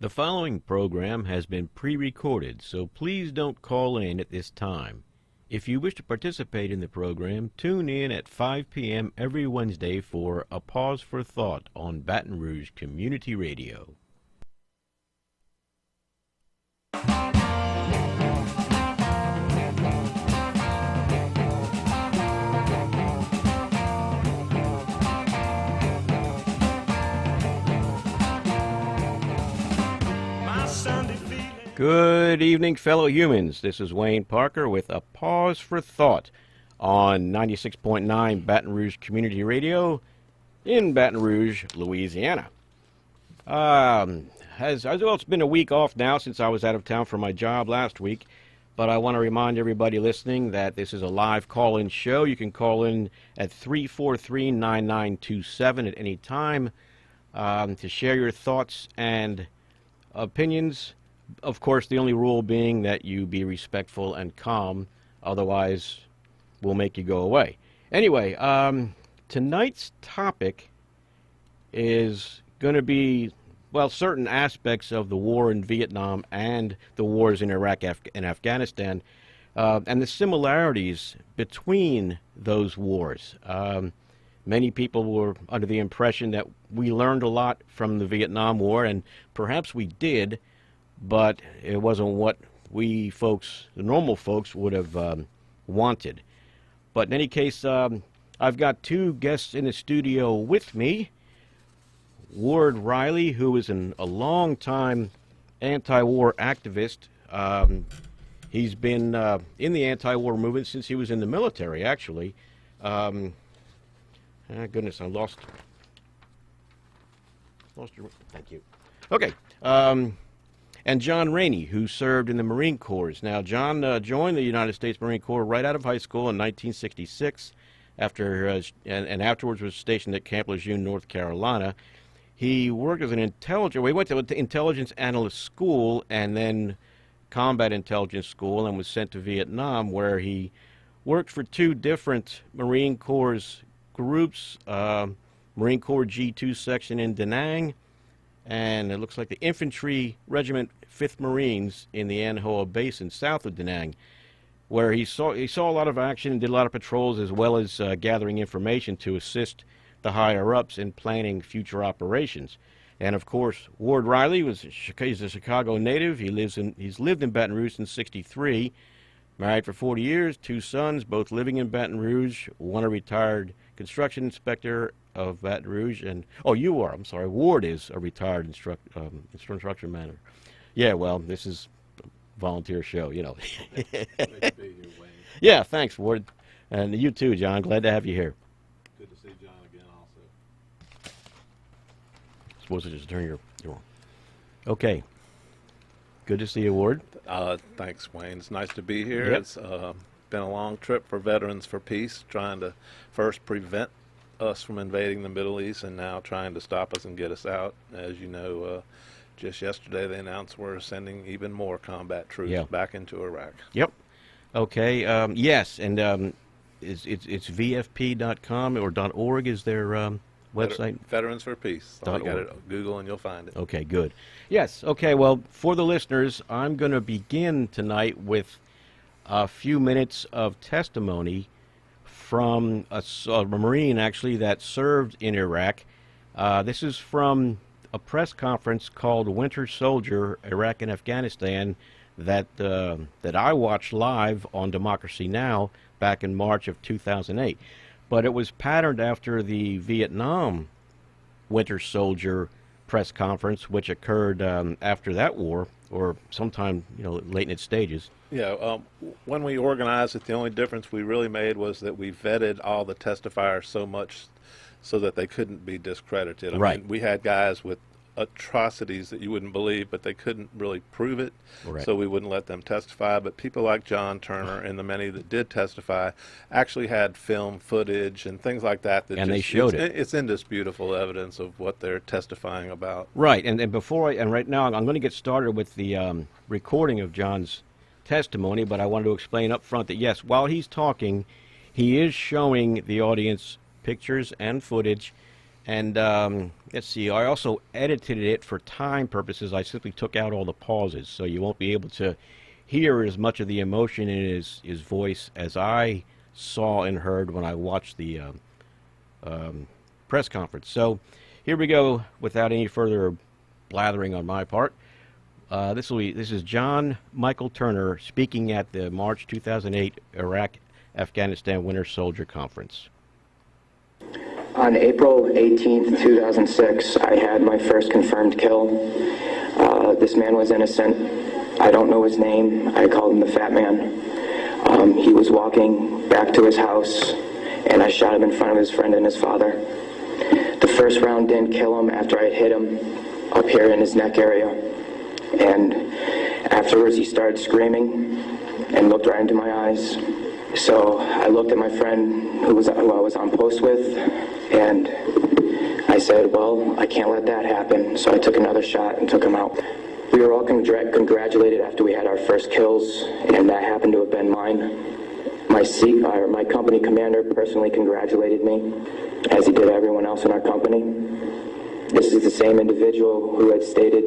The following program has been pre-recorded, so please don't call in at this time. If you wish to participate in the program, tune in at 5 p.m. every Wednesday for A Pause for Thought on Baton Rouge Community Radio. Good evening, fellow humans. This is Wayne Parker with A Pause for Thought on 96.9 Baton Rouge Community Radio in Baton Rouge, Louisiana. As well, it's been a week off now since I was out of town for my job last week, but I want to remind everybody listening that this is a live call-in show. You can call in at 343-9927 at any time to share your thoughts and opinions. Of course, the only rule being that you be respectful and calm, otherwise we'll make you go away. Anyway, tonight's topic is going to be, well, certain aspects of the war in Vietnam and the wars in Iraq and Afghanistan, and the similarities between those wars. Many people were under the impression that we learned a lot from the Vietnam War, and perhaps we did, but it wasn't what we folks, the normal folks, would have wanted. But in any case, I've got two guests in the studio with me. Ward Riley, who is a long-time anti-war activist. He's been in the anti-war movement since he was in the military, actually. Goodness, I lost your... Thank you. Okay. And John Rainey, who served in the Marine Corps. Now, John joined the United States Marine Corps right out of high school in 1966, and afterwards was stationed at Camp Lejeune, North Carolina. He worked as an he went to intelligence analyst school and then combat intelligence school and was sent to Vietnam, where he worked for two different Marine Corps groups, Marine Corps G2 section in Da Nang, and it looks like the Infantry Regiment 5th Marines in the An Hoa Basin south of Da Nang, where he saw a lot of action and did a lot of patrols, as well as gathering information to assist the higher-ups in planning future operations. And of course, Ward Riley he's a Chicago native. He's lived in Baton Rouge since '63, married for 40 years, two sons, both living in Baton Rouge, one a retired construction inspector of Baton Rouge, and Ward is a retired instruction manager. Yeah, well, this is a volunteer show, you know. Nice to be here, Wayne. Yeah, thanks, Ward, and you too, John. Glad to have you here. Good to see John again, also. Supposed to just turn your on. Okay. Good to see you, Ward. Thanks, Wayne. It's nice to be here. Yep. It's been a long trip for Veterans for Peace, trying to first prevent us from invading the Middle East and now trying to stop us and get us out. As you know, just yesterday they announced we're sending even more combat troops back into Iraq. Yep. Okay. Yes, and it's VFP.com or .org is their website? Veterans for Peace. You got it, Google and you'll find it. Okay, good. Yes. Okay. Well, for the listeners, I'm going to begin tonight with a few minutes of testimony from a Marine, actually, that served in Iraq. This is from a press conference called Winter Soldier, Iraq and Afghanistan, that I watched live on Democracy Now! Back in March of 2008. But it was patterned after the Vietnam Winter Soldier press conference, which occurred after that war, or sometime, late in its stages. Yeah, when we organized it, the only difference we really made was that we vetted all the testifiers so much so that they couldn't be discredited. I mean, we had guys with atrocities that you wouldn't believe, but they couldn't really prove it, so we wouldn't let them testify. But people like John Turner and the many that did testify actually had film footage and things like that. And they showed it. It's indisputable evidence of what they're testifying about. Right, and right now I'm going to get started with the recording of John's testimony, but I wanted to explain up front that yes, while he's talking, he is showing the audience pictures and footage And let's see, I also edited it for time purposes. I simply took out all the pauses, so you won't be able to hear as much of the emotion in his voice as I saw and heard when I watched the press conference. So here we go, without any further blathering on my part. This is John Michael Turner speaking at the March 2008 Iraq-Afghanistan Winter Soldier Conference. On April 18th, 2006, I had my first confirmed kill. This man was innocent. I don't know his name. I called him the Fat Man. He was walking back to his house, and I shot him in front of his friend and his father. The first round didn't kill him after I hit him up here in his neck area. And afterwards, he started screaming and looked right into my eyes. So I looked at my friend who I was on post with, and I said, well, I can't let that happen. So I took another shot and took him out. We were all congratulated after we had our first kills, and that happened to have been mine. My company commander personally congratulated me, as he did everyone else in our company. This is the same individual who had stated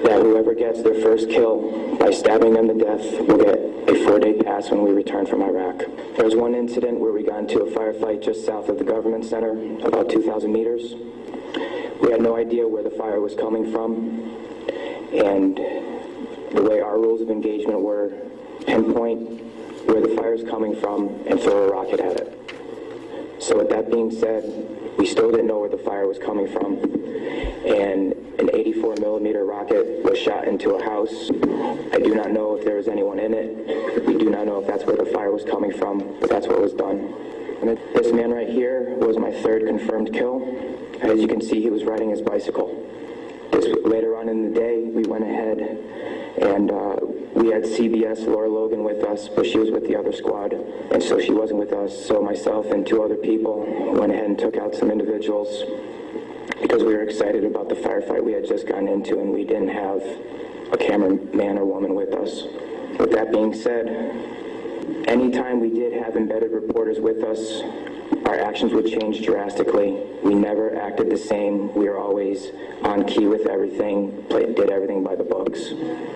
that whoever gets their first kill by stabbing them to death will get a 4-day pass when we return from Iraq. There was one incident where we got into a firefight just south of the government center, about 2,000 meters. We had no idea where the fire was coming from, and the way our rules of engagement were, pinpoint where the fire is coming from and throw a rocket at it. So with that being said, we still didn't know where the fire was coming from, and an 84 millimeter rocket was shot into a house. I do not know if there was anyone in it. We do not know if that's where the fire was coming from, but that's what was done. And this man right here was my third confirmed kill. As you can see, he was riding his bicycle. Later on in the day, we went ahead and we had CBS Laura Logan with us, but she was with the other squad, and so she wasn't with us. So myself and 2 other people went ahead and took out some individuals because we were excited about the firefight we had just gotten into, and we didn't have a cameraman or woman with us. With that being said, anytime we did have embedded reporters with us, our actions would change drastically. We never acted the same. We were always on key with everything, did everything by the books.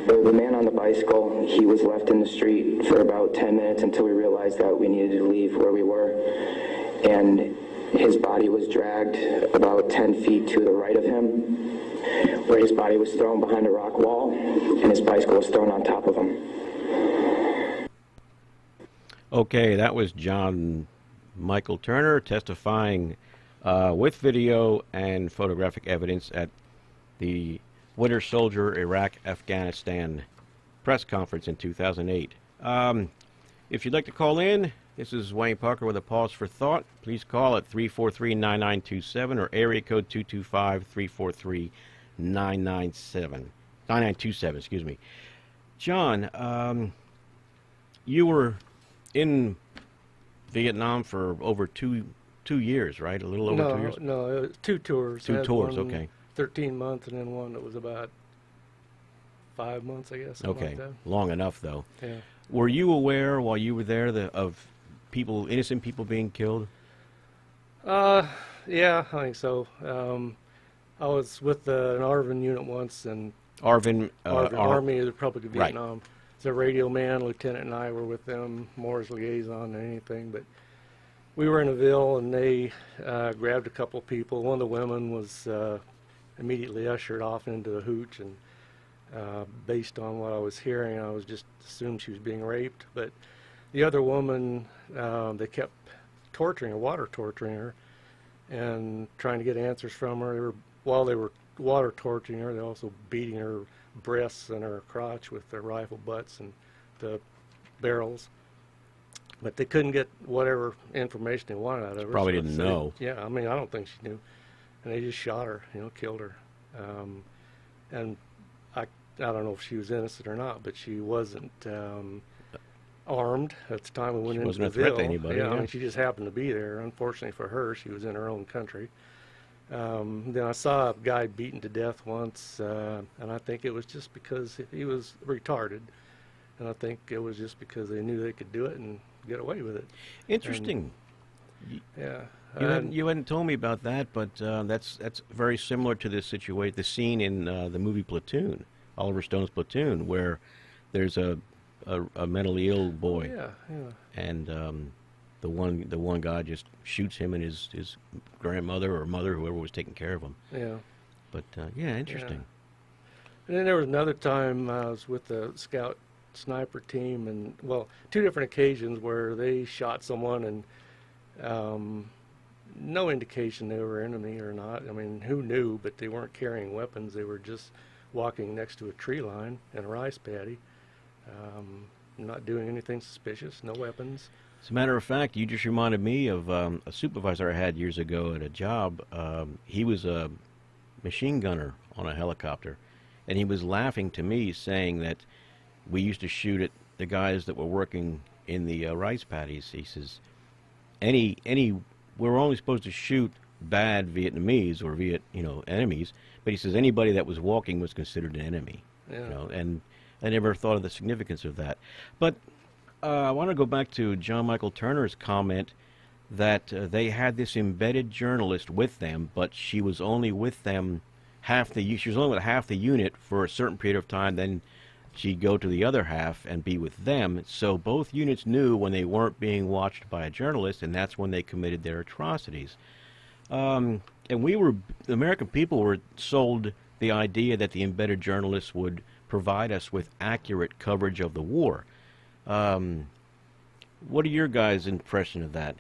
The man on the bicycle, he was left in the street for about 10 minutes until we realized that we needed to leave where we were. And his body was dragged about 10 feet to the right of him, where his body was thrown behind a rock wall, and his bicycle was thrown on top of him. Okay, that was John Michael Turner testifying with video and photographic evidence at the Winter Soldier Iraq-Afghanistan press conference in 2008. If you'd like to call in, this is Wayne Parker with a pause for thought. Please call at 343-9927 or area code 225-343-9927, excuse me. John, you were in Vietnam for over two years, right? A little over 2 years? No, it was 2 tours. Two tours, one okay. 13 months, and then one that was about 5 months, I guess. Okay, like that. long enough, though. Yeah. Were you aware while you were there of innocent people being killed? Yeah, I think so. I was with an ARVN unit once, and ARVN, Army of the Republic of Right. Vietnam. The radio man, lieutenant, and I were with them, more as liaison than anything. But we were in a Ville, and they grabbed a couple of people. One of the women was immediately ushered off into the hooch, and based on what I was hearing, I was just assumed she was being raped. But the other woman, they kept torturing her, water torturing her, and trying to get answers from her. While they were water torturing her, they were also beating her breasts and her crotch with their rifle butts and the barrels. But they couldn't get whatever information they wanted out of her. Probably so didn't they- know. Yeah, I mean, I don't think she knew. And they just shot her, killed her. And I don't know if she was innocent or not, but she wasn't armed at the time we went into wasn't a the threat to Ville. anybody, Yeah, I yeah. mean, she just happened to be there. Unfortunately for her, she was in her own country. Then I saw a guy beaten to death once, and I think it was just because he was retarded. And I think it was just because they knew they could do it and get away with it. Interesting. Yeah. You hadn't told me about that, but that's very similar to this situation, the scene in the movie Platoon, Oliver Stone's Platoon, where there's a mentally ill boy, and the one guy just shoots him and his grandmother or mother, whoever was taking care of him. Yeah. But yeah, interesting. Yeah. And then there was another time I was with the scout sniper team, and well, two different occasions where they shot someone, and no indication they were enemy or not. I mean, who knew? But they weren't carrying weapons. They were just walking next to a tree line in a rice paddy, not doing anything suspicious, no weapons. As a matter of fact, you just reminded me of a supervisor I had years ago at a job. He was a machine gunner on a helicopter, and he was laughing to me, saying that we used to shoot at the guys that were working in the rice paddies. He says, we're only supposed to shoot bad Vietnamese or enemies, but he says anybody that was walking was considered an enemy. Yeah. And I never thought of the significance of that. But I want to go back to John Michael Turner's comment that they had this embedded journalist with them, but she was only with them she was only with half the unit for a certain period of time, then she'd go to the other half and be with them. So both units knew when they weren't being watched by a journalist, and that's when they committed their atrocities. And the American people were sold the idea that the embedded journalists would provide us with accurate coverage of the war. What are your guys' impression of that?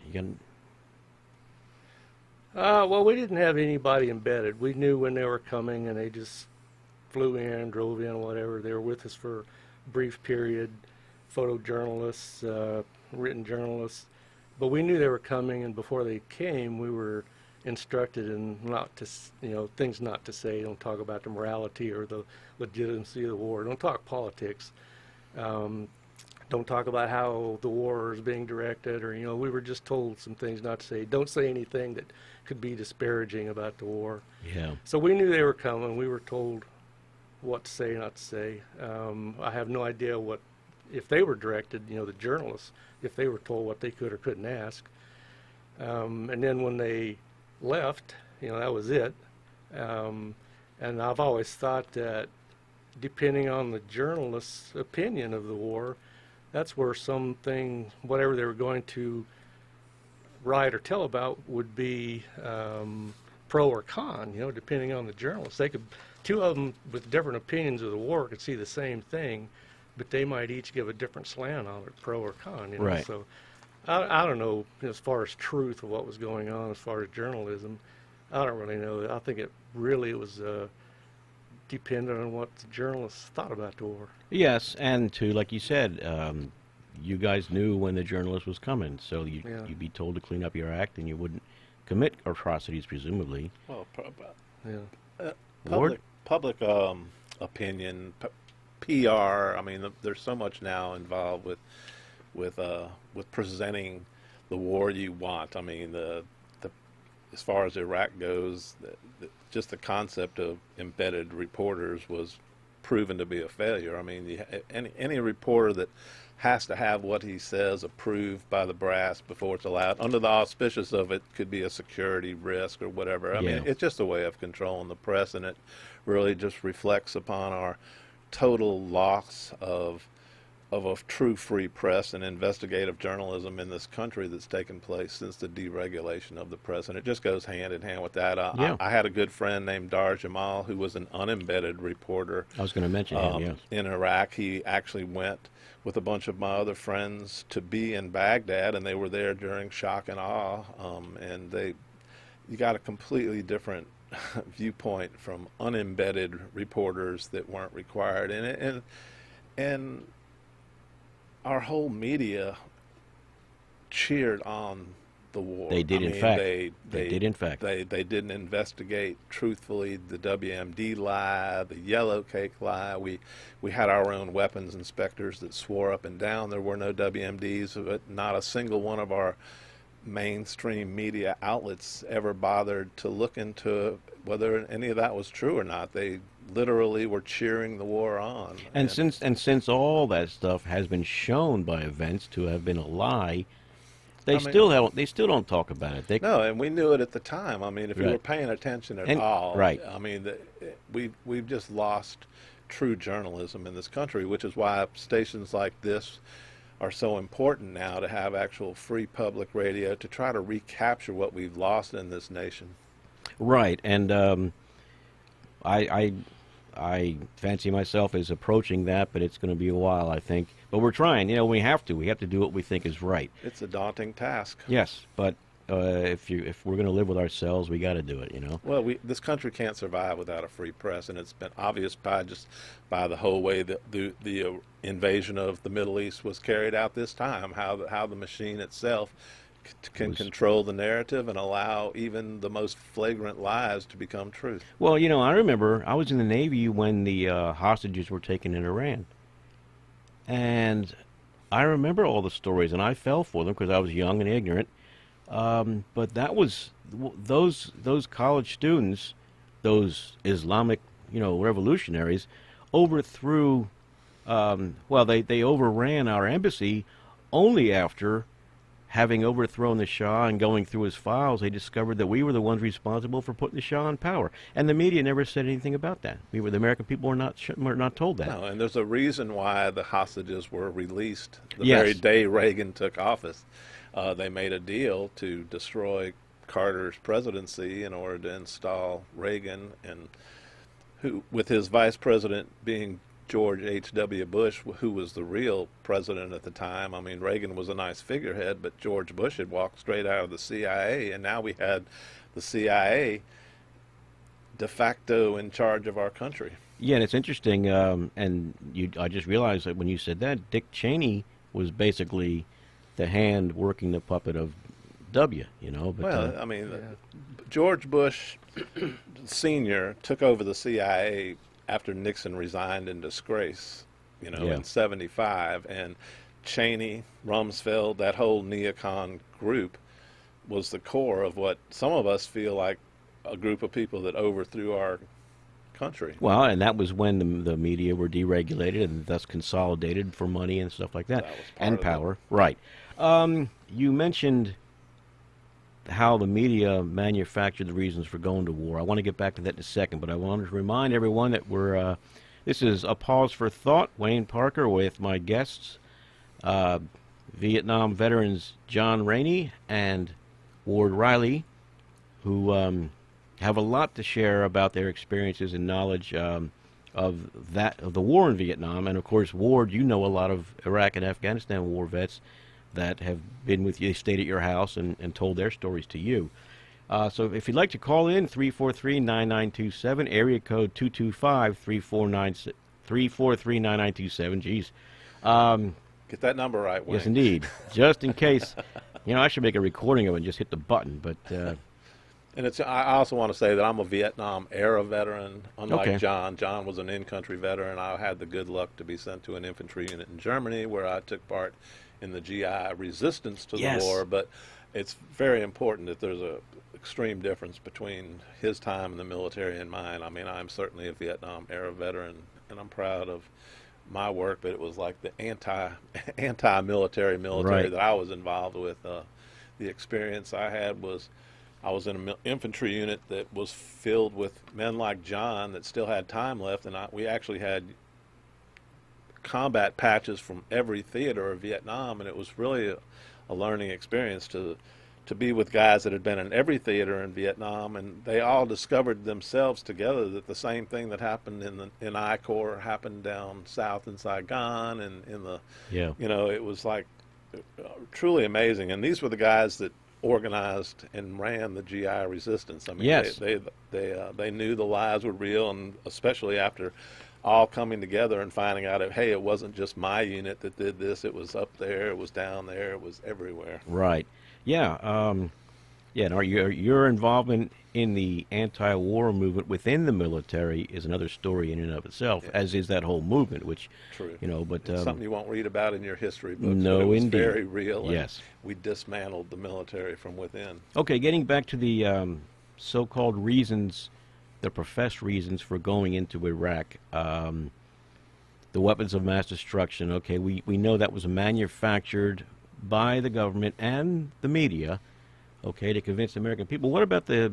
Well, we didn't have anybody embedded. We knew when they were coming, and they just flew in, drove in, whatever. They were with us for a brief period, photojournalists, written journalists. But we knew they were coming, and before they came, we were instructed in things not to say. Don't talk about the morality or the legitimacy of the war. Don't talk politics. Don't talk about how the war is being directed, or we were just told some things not to say. Don't say anything that could be disparaging about the war. Yeah. So we knew they were coming. We were told what to say, not to say. I have no idea if they were directed, the journalists, if they were told what they could or couldn't ask. And then when they left, that was it. And I've always thought that depending on the journalist's opinion of the war, that's where whatever they were going to write or tell about would be pro or con, depending on the journalist. Two of them with different opinions of the war could see the same thing, but they might each give a different slant on it, pro or con. Right. So I don't know as far as truth of what was going on as far as journalism. I don't really know. I think it was dependent on what the journalists thought about the war. Yes, and like you said, you guys knew when the journalist was coming, so you'd be told to clean up your act, and you wouldn't commit atrocities, presumably. Well, Ward? public opinion, PR. I mean, there's so much now involved with presenting the war you want. I mean, as far as Iraq goes, just the concept of embedded reporters was proven to be a failure. I mean, any reporter that has to have what he says approved by the brass before it's allowed, under the auspices of it, could be a security risk or whatever. I mean, it's just a way of controlling the press, and it really just reflects upon our total loss of a true free press and investigative journalism in this country that's taken place since the deregulation of the press. And it just goes hand in hand with that. I had a good friend named Dar Jamal who was an unembedded reporter. I was going to mention him, yes. In Iraq. He actually went with a bunch of my other friends to be in Baghdad, and they were there during shock and awe. You got a completely different viewpoint from unembedded reporters that weren't required. And our whole media cheered on the war. They did, in fact. They didn't investigate truthfully the WMD lie, the yellow cake lie. We had our own weapons inspectors that swore up and down there were no WMDs, but not a single one of our mainstream media outlets ever bothered to look into whether any of that was true or not. They literally were cheering the war on. And since all that stuff has been shown by events to have been a lie, They I mean, still don't. They still don't talk about it. They, no, and we knew it at the time. I mean, if you Right. were paying attention at And- all, right. I mean, we've just lost true journalism in this country, which is why stations like this are so important now, to have actual free public radio to try to recapture what we've lost in this nation. Right, and I fancy myself as approaching that, but it's going to be a while, I think. But we're trying. You know, we have to. We have to do what we think is right. It's a daunting task. Yes, but if we're going to live with ourselves, we got to do it. You know. Well, this country can't survive without a free press, and it's been obvious by the whole way that the invasion of the Middle East was carried out this time. How the machine itself can control the narrative and allow even the most flagrant lies to become truth. Well, you know, I remember I was in the Navy when the hostages were taken in Iran, and I remember all the stories, and I fell for them because I was young and ignorant. But that was those college students, those Islamic, you know, revolutionaries, overthrew. Well, they overran our embassy only after having overthrown the Shah and going through his files. They discovered that we were the ones responsible for putting the Shah in power, and the media never said anything about that. The American people were not told that. No, and there's a reason why the hostages were released the Yes. very day Reagan took office. They made a deal to destroy Carter's presidency in order to install Reagan, and who, with his vice president being George H.W. Bush, who was the real president at the time. I mean, Reagan was a nice figurehead, but George Bush had walked straight out of the CIA, and now we had the CIA de facto in charge of our country. Yeah, and it's interesting. I just realized that when you said that, Dick Cheney was basically the hand working the puppet of W. You know, but Well, I mean, George Bush Sr. took over the CIA after Nixon resigned in disgrace, you know, Yeah. in '75, and Cheney, Rumsfeld, that whole neocon group was the core of what some of us feel like a group of people that overthrew our country. well, and that was when the media were deregulated and thus consolidated for money and stuff like that, That was part and of it. power. Right. You mentioned how the media manufactured the reasons for going to war. I want to get back to that in a second, but I wanted to remind everyone that we're this is A Pause for Thought. Wayne Parker with my guests, Vietnam veterans John Rainey and Ward Riley, who have a lot to share about their experiences and knowledge of the war in Vietnam. And of course, Ward, you know a lot of Iraq and Afghanistan war vets that have been with you, stayed at your house, and told their stories to you. So if you'd like to call in, 343-9927, area code 225-343-9927. Geez. Get that number right, Wayne. Yes, indeed. Just in case. You know, I should make a recording of it and just hit the button, but... And I also want to say that I'm a Vietnam era veteran, unlike Okay. John. John was an in-country veteran. I had the good luck to be sent to an infantry unit in Germany, where I took part in the GI resistance to Yes. the war. But it's very important that there's a extreme difference between his time in the military and mine. I mean, I'm certainly a Vietnam era veteran, and I'm proud of my work, but it was like the anti-military Right. that I was involved with. The experience I had was I was in an infantry unit that was filled with men like John that still had time left, and we actually had combat patches from every theater of Vietnam, and it was really a learning experience to be with guys that had been in every theater in Vietnam, and they all discovered themselves together that the same thing that happened in I Corps happened down south in Saigon, and in the Yeah. you know, it was like truly amazing. And these were the guys that organized and ran the GI resistance. I mean, Yes. they knew the lies were real, and especially after all coming together and finding out that, hey, it wasn't just my unit that did this, it was up there, it was down there, it was everywhere. Right. Yeah. Yeah. And your involvement in the anti-war movement within the military is another story in and of itself, Yeah. as is that whole movement, which, True. you know, but It's something you won't read about in your history books. No, but it was indeed. very real. And Yes. we dismantled the military from within. okay. Getting back to the so-called reasons, the professed reasons for going into Iraq, the weapons of mass destruction. Okay, we know that was manufactured by the government and the media, okay, to convince the American people. What about the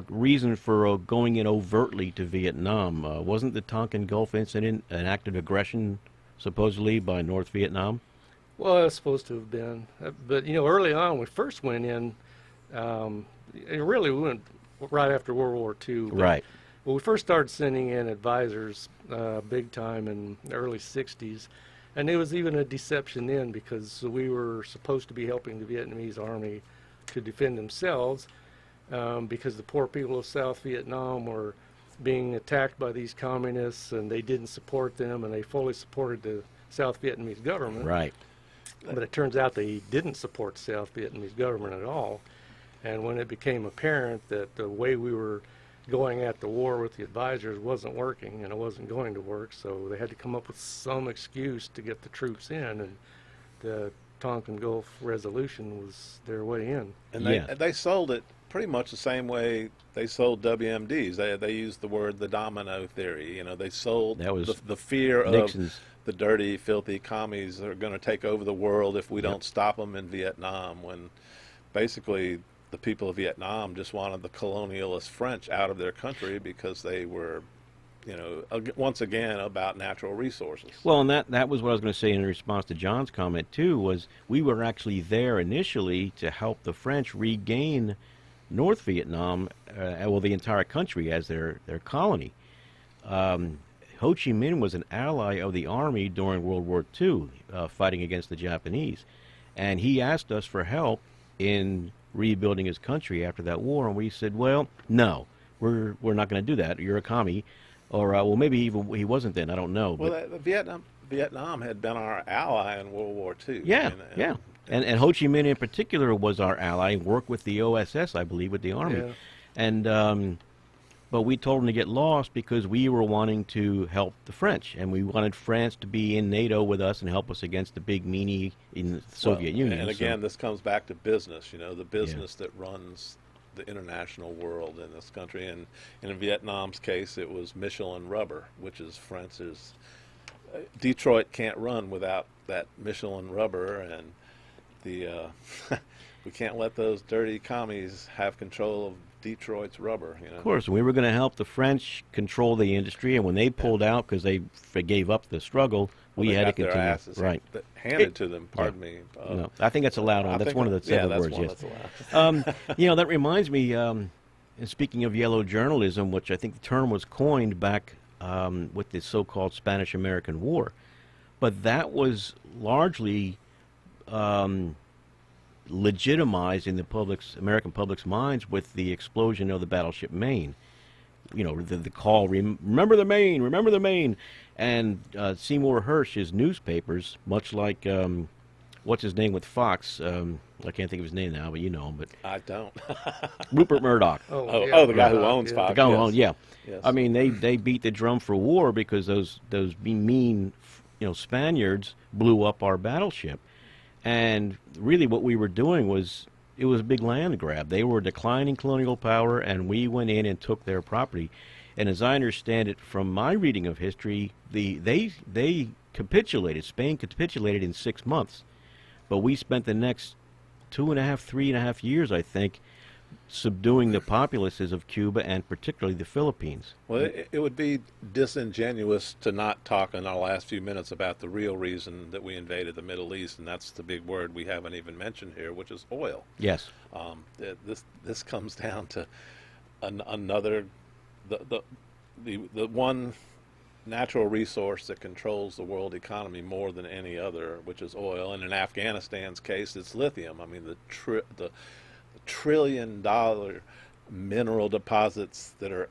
reason for going in overtly to Vietnam? Wasn't the Tonkin Gulf incident an act of aggression, supposedly, by North Vietnam? Well, it was supposed to have been. But, early on, when we first went in, it really went right after World War II. Right. Well, we first started sending in advisors big time in the early 60s. And there was even a deception then because we were supposed to be helping the Vietnamese army to defend themselves because the poor people of South Vietnam were being attacked by these communists and they didn't support them and they fully supported the South Vietnamese government. Right. But it turns out they didn't support the South Vietnamese government at all. And when it became apparent that the way we were going at the war with the advisors wasn't working and it wasn't going to work, so they had to come up with some excuse to get the troops in, and the Tonkin Gulf resolution was their way in. And Yeah. they sold it pretty much the same way they sold WMDs. They used the word the domino theory. They sold That was the fear Nixon's. of the dirty, filthy commies that are going to take over the world if we don't stop them in Vietnam, when basically the people of Vietnam just wanted the colonialist French out of their country because they were, once again, about natural resources. Well, and that was what I was going to say in response to John's comment, too, was we were actually there initially to help the French regain North Vietnam, the entire country as their colony. Ho Chi Minh was an ally of the Army during World War II, fighting against the Japanese. And he asked us for help in rebuilding his country after that war, and we said, well, no, we're not going to do that. You're a commie. Or, well, maybe even he wasn't then. I don't know. Well, Vietnam had been our ally in World War II. Yeah, yeah. And Ho Chi Minh in particular was our ally, worked with the OSS, I believe, with the Army. Yeah. And but we told him to get lost because we were wanting to help the French, and we wanted France to be in NATO with us and help us against the big meanie in the Soviet Union. And again, this comes back to business, the business Yeah. that runs the international world in this country. And in Vietnam's case, it was Michelin rubber, which is France's. Detroit can't run without that Michelin rubber, and we can't let those dirty commies have control of Detroit's rubber. Of course, we were going to help the French control the industry, and when they pulled out because they gave up the struggle, we they had to got their continue. asses Right. handed to them. Pardon me. No, I think that's allowed on. I That's think one of the seven that's words. one Yes. that's allowed. That reminds me. And speaking of yellow journalism, which I think the term was coined back with the so-called Spanish-American War, but that was largely legitimized in the American public's minds with the explosion of the battleship Maine. The call, remember the Maine, remember the Maine. And Seymour Hersh's newspapers, much like, what's his name with Fox? I can't think of his name now, but you know him. But I don't. Rupert Murdoch. The guy who owns Fox. The guy who owns, yeah. Yes. I mean, they beat the drum for war because those mean, Spaniards blew up our battleship. And really what we were doing was, it was a big land grab. They were declining colonial power, and we went in and took their property. And as I understand it from my reading of history, they capitulated. Spain capitulated in 6 months. But we spent the next 3.5 years, I think, subduing the populaces of Cuba and particularly the Philippines. Well, it would be disingenuous to not talk in our last few minutes about the real reason that we invaded the Middle East, and that's the big word we haven't even mentioned here, which is oil. Yes. This comes down to another the one natural resource that controls the world economy more than any other, which is oil. And in Afghanistan's case, it's lithium. I mean, the trillion-dollar mineral deposits that are,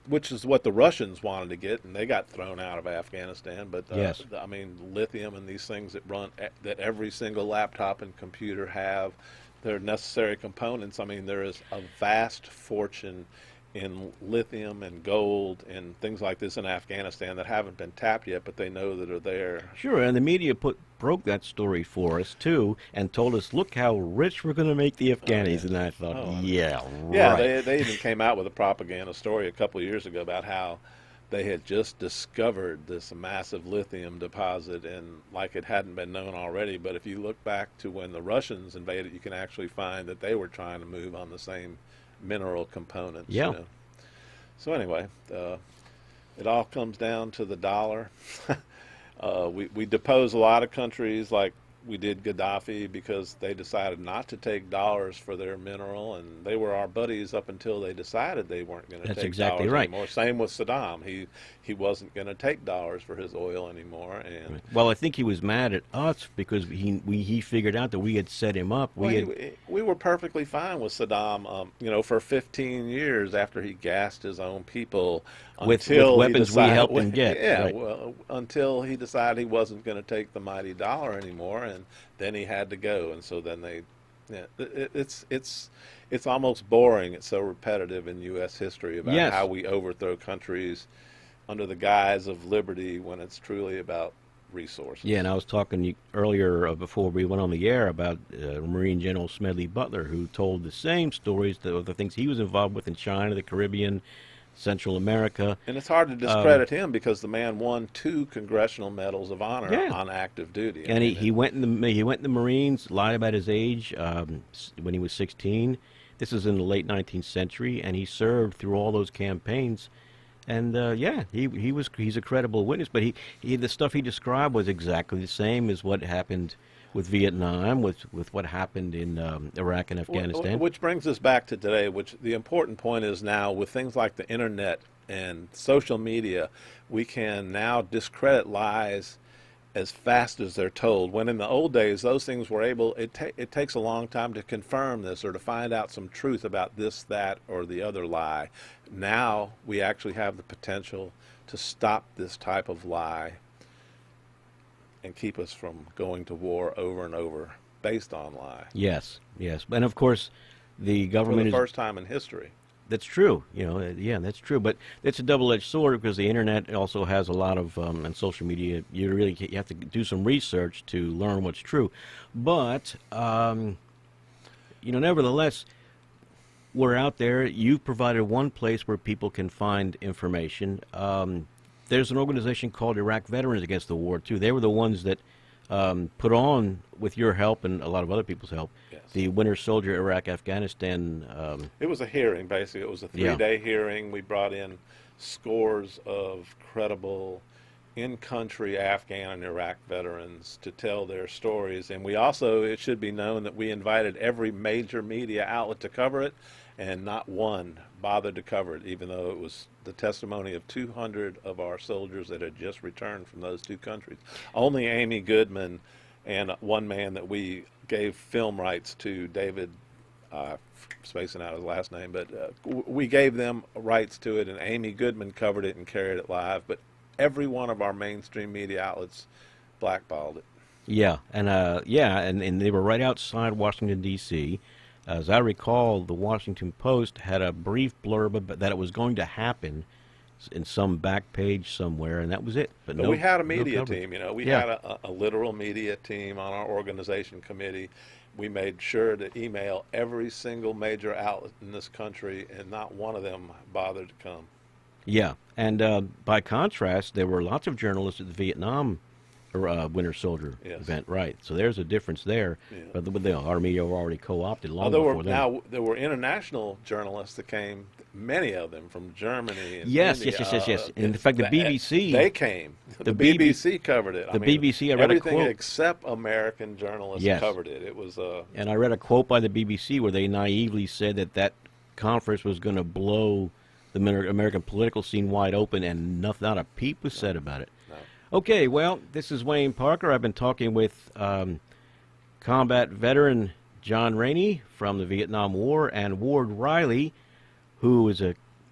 which is what the Russians wanted to get, and they got thrown out of Afghanistan. But Yes. I mean, lithium and these things that every single laptop and computer have, they're necessary components. I mean, there is a vast fortune in lithium and gold and things like this in Afghanistan that haven't been tapped yet, but they know that are there. Sure, and the media broke that story for us, too, and told us, look how rich we're going to make the Afghanis. And I thought, yeah, right. Yeah, they even came out with a propaganda story a couple of years ago about how they had just discovered this massive lithium deposit, and like it hadn't been known already. But if you look back to when the Russians invaded, you can actually find that they were trying to move on the same mineral components. Yeah. You know? So anyway, it all comes down to the dollar. We depose a lot of countries, like we did Gaddafi, because they decided not to take dollars for their mineral, and they were our buddies up until they decided they weren't going to That's take exactly dollars right. anymore. Same with Saddam. He wasn't going to take dollars for his oil anymore. And Well, I think he was mad at us because he figured out that we had set him up. we were perfectly fine with Saddam, for 15 years after he gassed his own people. With until he weapons we decided- helped him get, Yeah, right. well, until he decided he wasn't going to take the mighty dollar anymore, and then he had to go. And so then it's almost boring. It's so repetitive in U.S. history about Yes. how we overthrow countries under the guise of liberty when it's truly about resources. Yeah, and I was talking earlier before we went on the air about Marine General Smedley Butler, who told the same stories, the things he was involved with in China, the Caribbean, Central America. And it's hard to discredit him because the man won 2 Congressional Medals of Honor Yeah. on active duty. And he went in the Marines, lied about his age when he was 16. This is in the late 19th century, and he served through all those campaigns. And he's a credible witness. But the stuff he described was exactly the same as what happened with Vietnam, with what happened in Iraq and Afghanistan. Which brings us back to today, which the important point is now with things like the internet and social media, we can now discredit lies as fast as they're told. When in the old days, those things were it takes a long time to confirm this or to find out some truth about this, that, or the other lie. Now we actually have the potential to stop this type of lie and keep us from going to war over and over based on lie. Yes, and of course, the For government the is. first time in history. That's true. That's true. But it's a double-edged sword because the internet also has a lot of, and social media. You have to do some research to learn what's true. But nevertheless, we're out there. You've provided one place where people can find information. There's an organization called Iraq Veterans Against the War too. They were the ones that put on, with your help and a lot of other people's help, Yes. the Winter Soldier Iraq-Afghanistan. It was a hearing, basically. It was a 3-day hearing. We brought in scores of credible in-country Afghan and Iraq veterans to tell their stories. And we also, it should be known that we invited every major media outlet to cover it, and not one bothered to cover it, even though it was the testimony of 200 of our soldiers that had just returned from those 2 countries. Only Amy Goodman and one man that we gave film rights to, David, spacing out his last name, but we gave them rights to it, and Amy Goodman covered it and carried it live. But every one of our mainstream media outlets blackballed it. Yeah, and they were right outside Washington, D.C. As I recall, the Washington Post had a brief blurb that it was going to happen in some back page somewhere, and that was it. But we had a no media coverage. team. We Yeah. had a literal media team on our organization committee. We made sure to email every single major outlet in this country, and not one of them bothered to come. Yeah, and by contrast, there were lots of journalists at the Vietnam Winter Soldier Yes. event, right? So there's a difference there. Yeah. But our media were already co-opted long Although before then. there were international journalists that came, many of them from Germany and Yes. India. In fact, the BBC they came. The BB BBC covered it. the BBC, I read a everything quote. except American journalists Yes. covered it. It was And I read a quote by the BBC where they naively said that conference was going to blow the American political scene wide open, and not a peep was said about it. No. Okay, well, this is Wayne Parker. I've been talking with combat veteran John Rainey from the Vietnam War, and Ward Riley, who is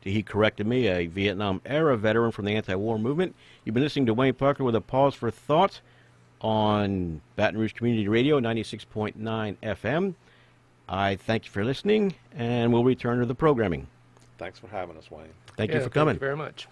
he corrected me, a Vietnam-era veteran from the anti-war movement. You've been listening to Wayne Parker with a pause for thought on Baton Rouge Community Radio, 96.9 FM. I thank you for listening, and we'll return to the programming. Thanks for having us, Wayne. Thank you for coming. Thank you very much.